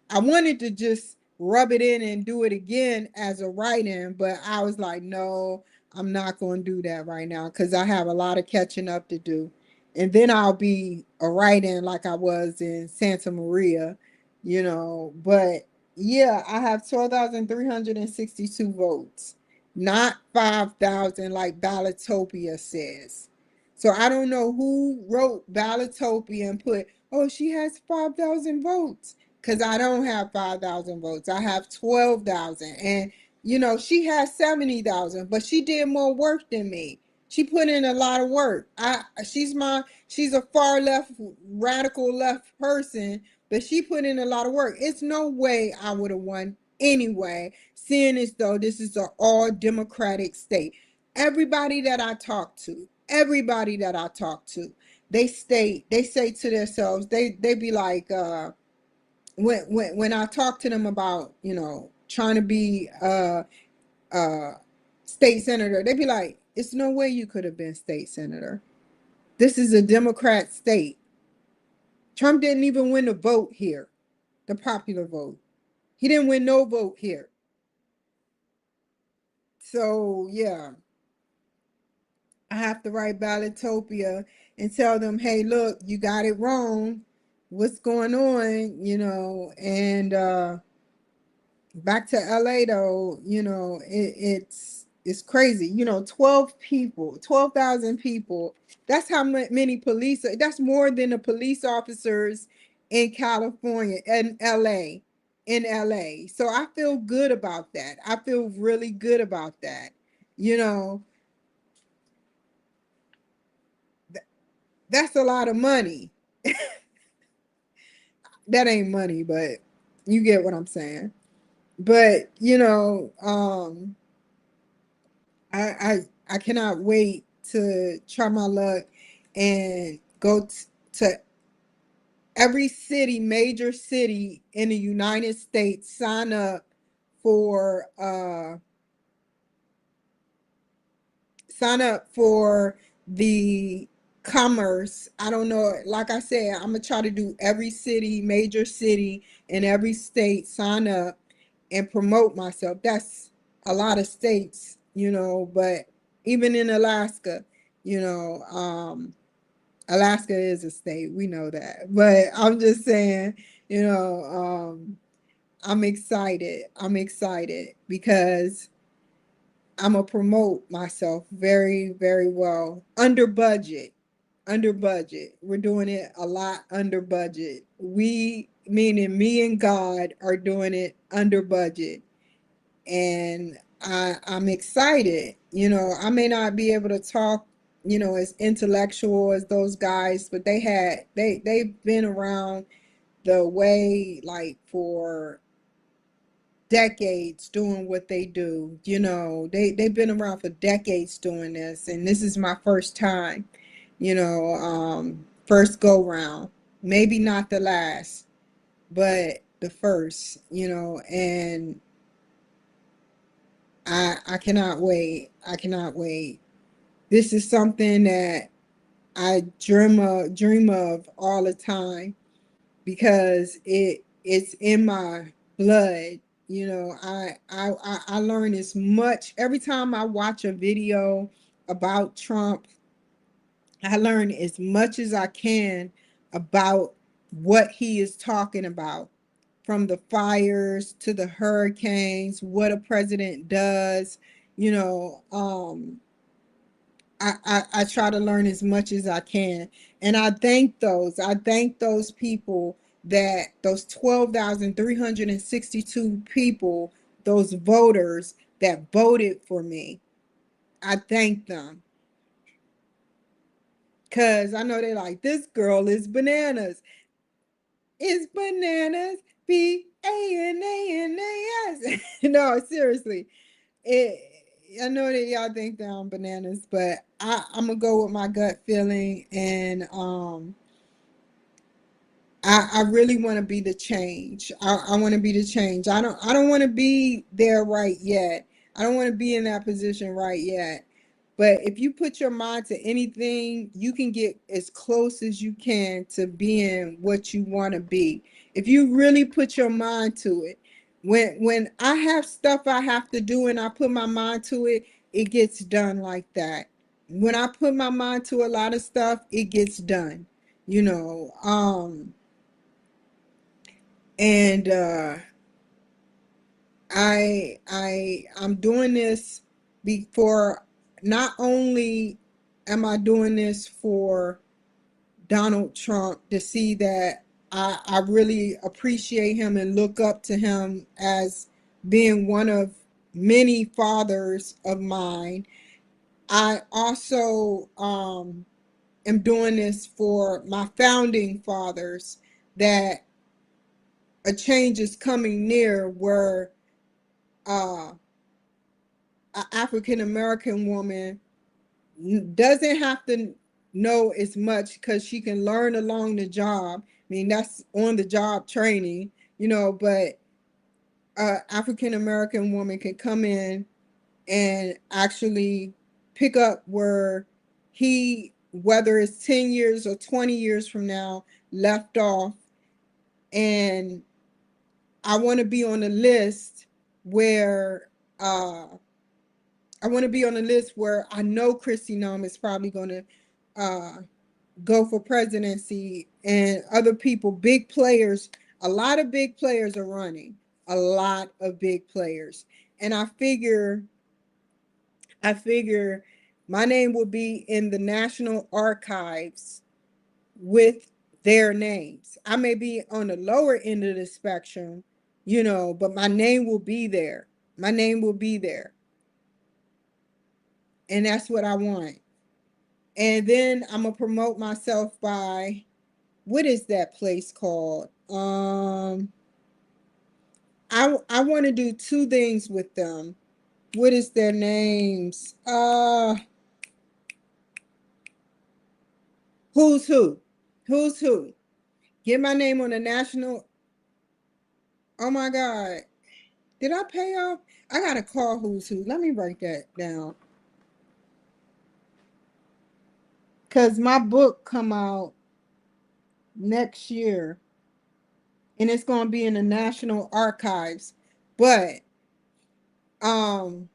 I wanted to just rub it in and do it again as a write-in, but I was like, no, I'm not going to do that right now because I have a lot of catching up to do. And then I'll be a write-in like I was in Santa Maria, but yeah, I have 12,362 votes, not 5,000 like Ballotopia says. So I don't know who wrote Ballotopia and put, oh, she has 5,000 votes. Because I don't have 5,000 votes. I have 12,000. And, she has 70,000, but she did more work than me. She put in a lot of work. She's a far left, radical left person, but she put in a lot of work. It's no way I would have won anyway, seeing as though this is an all Democratic state. Everybody that I talk to, they say to themselves, they be like, when I talk to them about, trying to be uh state senator, they be like, it's no way you could have been state senator. This is a Democrat state. Trump didn't even win the vote here, the popular vote. He didn't win no vote here. So yeah, I have to write Ballotopia and tell them, hey, look, you got it wrong. What's going on? And back to LA though, it's crazy. 12 people, 12,000 people. That's how many police, that's more than the police officers in California and LA, in LA. So I feel good about that. I feel really good about that. You know, that's a lot of money. That ain't money, but you get what I'm saying. But I cannot wait to try my luck and go to every city, major city in the United States, for uh sign up for the commerce. I don't know. Like I said, I'm gonna try to do every city, major city in every state, sign up and promote myself. That's a lot of states, but even in Alaska, you know, um, Alaska is a state, we know that. But I'm just saying, I'm excited. I'm excited because I'm gonna promote myself very, very well under budget. Under budget. We're doing it a lot under budget. We, meaning me and God, are doing it under budget, and I'm excited. I may not be able to talk, as intellectual as those guys, but they've been around the way like for decades doing what they do. They've been around for decades doing this, and this is my first time, first go round, maybe not the last, but the first, and I cannot wait. I cannot wait. This is something that I dream of all the time because it's in my blood. I learn as much every time I watch a video about Trump. I learn as much as I can about what he is talking about, from the fires to the hurricanes, what a president does. you know um I try to learn as much as I can. And I thank those people, that those 12,362 people, those voters that voted for me. I thank them, because I know they're like, this girl is bananas. It's bananas. BANANAS. No, seriously. It, I know that y'all think that I'm bananas, but I'm gonna go with my gut feeling, and I really want to be the change. I want to be the change. I don't want to be there right yet. I don't want to be in that position right yet. But if you put your mind to anything, you can get as close as you can to being what you want to be. If you really put your mind to it. When I have stuff I have to do and I put my mind to it, it gets done like that. When I put my mind to a lot of stuff, it gets done. You know, and I'm doing this before. Not only am I doing this for Donald Trump to see that I really appreciate him and look up to him as being one of many fathers of mine. I also am doing this for my founding fathers, that a change is coming near, where uh, an African American woman doesn't have to know as much, because she can learn along the job. I mean, that's on the job training, but African American woman can come in and actually pick up where he, whether it's 10 years or 20 years from now, left off. And I want to be on a list where I want to be on a list where I know Kristi Noem is probably going to go for presidency, and other people, big players. A lot of big players are running. A lot of big players, and I figure my name will be in the National Archives with their names. I may be on the lower end of the spectrum, but my name will be there. My name will be there. And that's what I want. And then I'm gonna promote myself by, what is that place called? I want to do two things with them. What is their names? Who's Who? Who's Who? Get my name on the national. Oh my God. Did I pay off? I gotta call Who's Who. Let me write that down. Cause my book come out next year, and it's gonna be in the National Archives. But um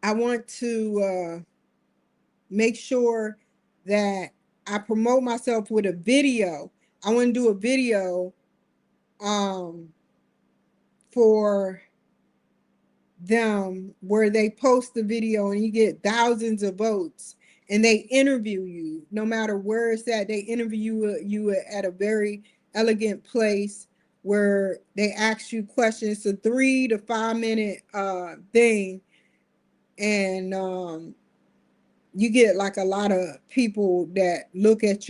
I want to make sure that I promote myself with a video. I want to do a video um for them, where they post the video and you get thousands of votes, and they interview you no matter where it's at. They interview you at a very elegant place, where they ask you questions. It's a 3 to 5 minute thing, and you get like a lot of people that look at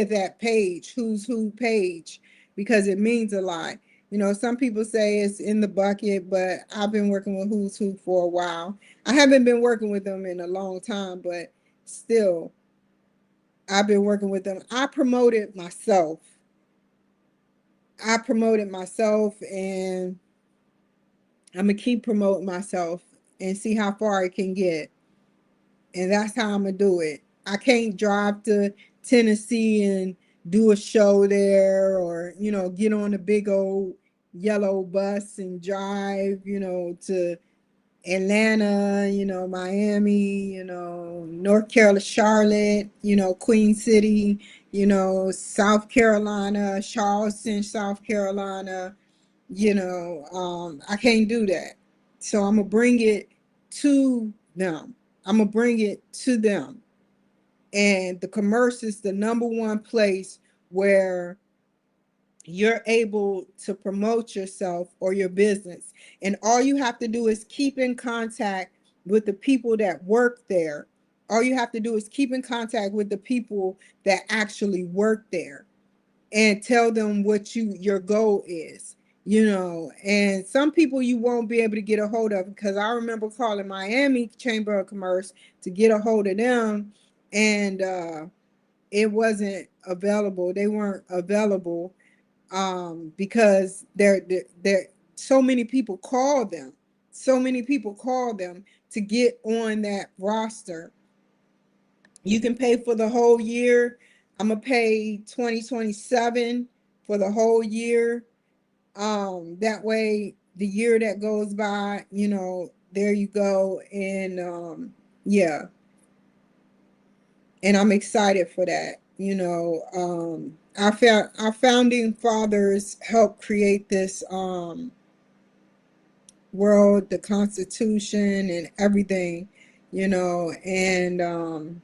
that page, Who's Who page, because it means a lot. Some people say it's in the bucket, but I've been working with Who's Who for a while. I haven't been working with them in a long time, but still, I've been working with them. I promoted myself. And I'm gonna keep promoting myself and see how far it can get. And that's how I'm gonna do it. I can't drive to Tennessee and do a show there, or get on a big old yellow bus and drive, to Atlanta, Miami, North Carolina, Charlotte, Queen City, South Carolina, Charleston, South Carolina. I can't do that. So I'm gonna bring it to them. I'm gonna bring it to them. And the commerce is the number one place where you're able to promote yourself or your business. And all you have to do is keep in contact with the people that work there. All you have to do is keep in contact with the people that actually work there and tell them what your goal is, and some people you won't be able to get a hold of, because I remember calling Miami Chamber of Commerce to get a hold of them, and it wasn't available. They weren't available, because they're so many people call them. So many people call them to get on that roster. You can pay for the whole year. I'm gonna pay 2027 for the whole year. That way the year that goes by, there you go. And yeah, and I'm excited for that. Our founding fathers helped create this world, the Constitution, and everything, and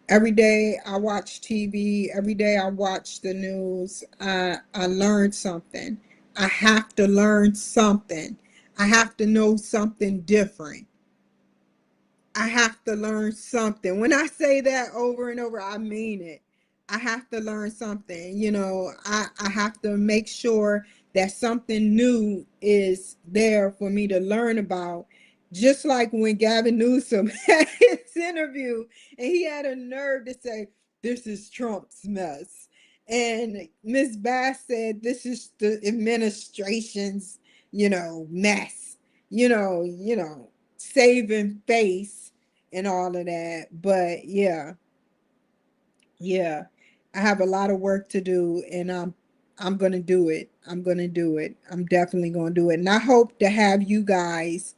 every day I watch TV, every day I watch the news, I learn something. I have to learn something. I have to know something different. I have to learn something. When I say that over and over, I mean it. I have to learn something. I have to make sure that something new is there for me to learn about. Just like when Gavin Newsom had his interview and he had a nerve to say, "This is Trump's mess." And Miss Bass said, "This is the administration's, mess, saving face and all of that." But yeah, I have a lot of work to do, and I'm gonna do it. I'm gonna do it. I'm definitely gonna do it. And I hope to have you guys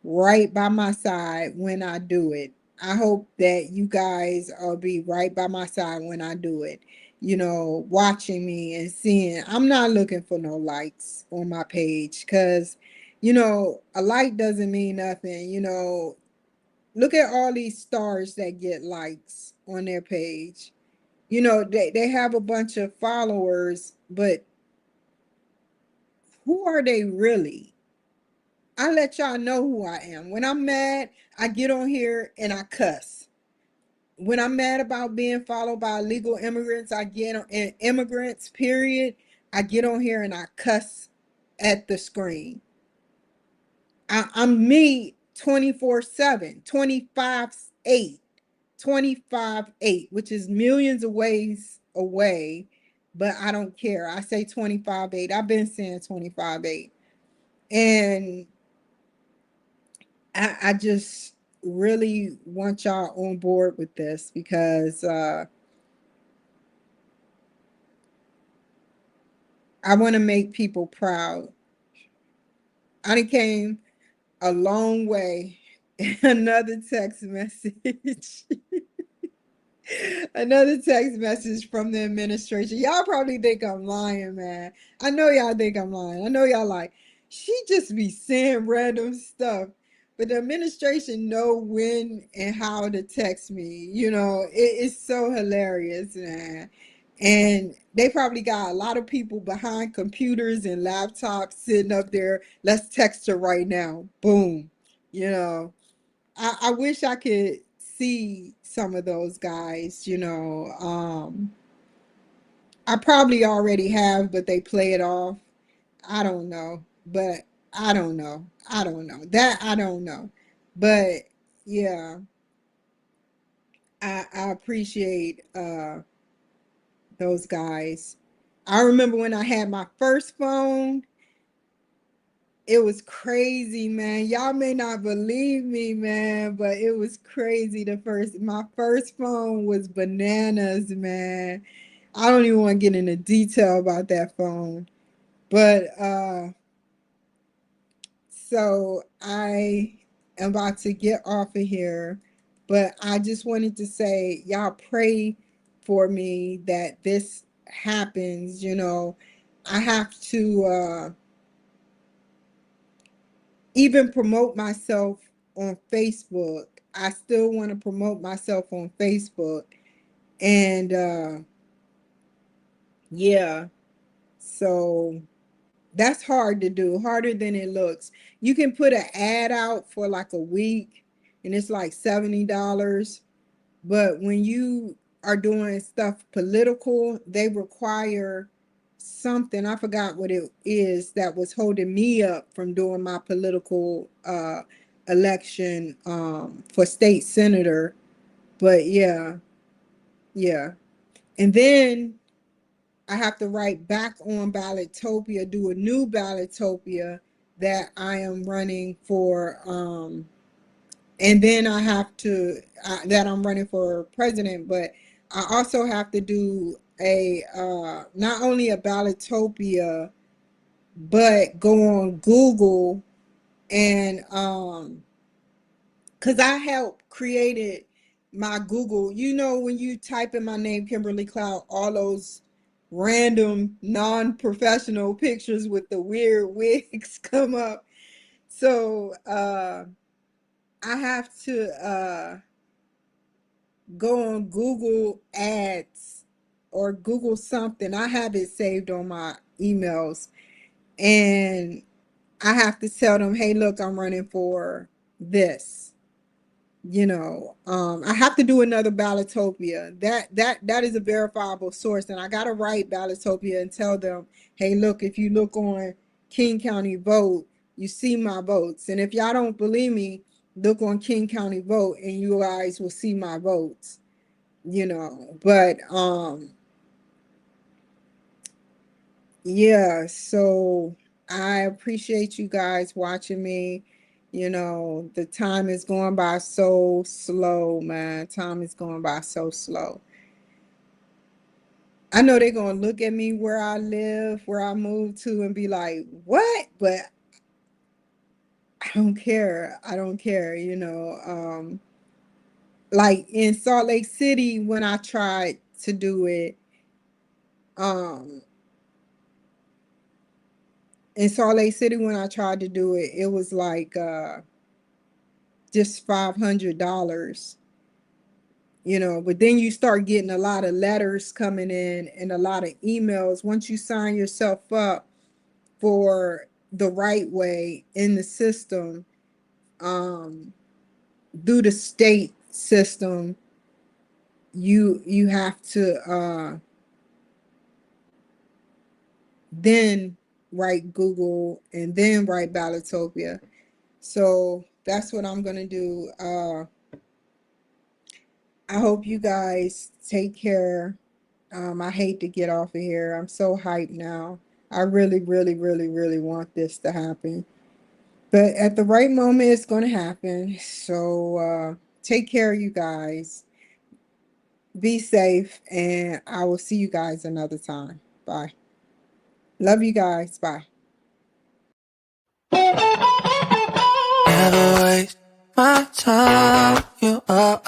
right by my side when I do it. I hope that you guys will be right by my side when I do it. Watching me and seeing. I'm not looking for no likes on my page, because a like doesn't mean nothing. Look at all these stars that get likes on their page. They have a bunch of followers, but who are they really? I let y'all know who I am. When I'm mad, I get on here and I cuss. When I'm mad about being followed by illegal immigrants, I get on immigrants, period. I get on here and I cuss at the screen. I'm me 24/7, 25/8, 25/8, which is millions of ways away, but I don't care. I say 25/8. I've been saying 25/8. And I just really want y'all on board with this, because I want to make people proud. I done came a long way. Another text message. Another text message from the administration. Y'all probably think I'm lying, man. I know y'all think I'm lying. I know y'all like, she just be saying random stuff. But the administration know when and how to text me. It's so hilarious, man. And they probably got a lot of people behind computers and laptops sitting up there. Let's text her right now. Boom. You know. I wish I could see some of those guys. I probably already have, but they play it off. I don't know. But I don't know. I don't know. That I don't know. But yeah, I appreciate those guys. I remember when I had my first phone. It was crazy, man. Y'all may not believe me, man, but it was crazy. My first phone was bananas, man. I don't even want to get into detail about that phone. But so I am about to get off of here, but I just wanted to say, y'all pray for me that this happens. I have to even promote myself on Facebook. I still want to promote myself on Facebook. And yeah, so that's hard to do, harder than it looks. You can put an ad out for like a week and it's like $70. But when you are doing stuff political, they require something. I forgot what it is that was holding me up from doing my political election for state senator. But yeah, yeah. And then I have to write back on Ballotopia, do a new Ballotopia that I am running for. And then I have to, that I'm running for president, but I also have to do a, not only a Ballotopia, but go on Google and, cause I helped created my Google, you know, when you type in my name, Kimberly Cloud, all those random non-professional pictures with the weird wigs come up. So, I have to, go on Google Ads or Google something. I have it saved on my emails and I have to tell them, hey, look, I'm running for this. You know, I have to do another Ballotopia. That is a verifiable source, and I gotta write Ballotopia and tell them, hey, look, if you look on King County Vote, you see my votes, and if y'all don't believe me, look on King County Vote, and you guys will see my votes. You know, but yeah, so I appreciate you guys watching me. You know, the time is going by so slow, man. Time is going by so slow. I know they're gonna look at me where I live, where I moved to, and be like, what? But I don't care. I don't care, you know. Like in Salt Lake City when I tried to do it, um, in Salt Lake City when I tried to do it, it was like just $500, you know. But then you start getting a lot of letters coming in and a lot of emails. Once you sign yourself up for the right way in the system, um, through the state system, you have to then write Google and then write Ballotopia. So that's what I'm gonna do. I hope you guys take care. I hate to get off of here. I'm so hyped now. I really, really, really, really want this to happen. But at the right moment, it's going to happen. So take care, you guys. Be safe, and I will see you guys another time. Bye. Love you guys. Bye. Never waste my time, you are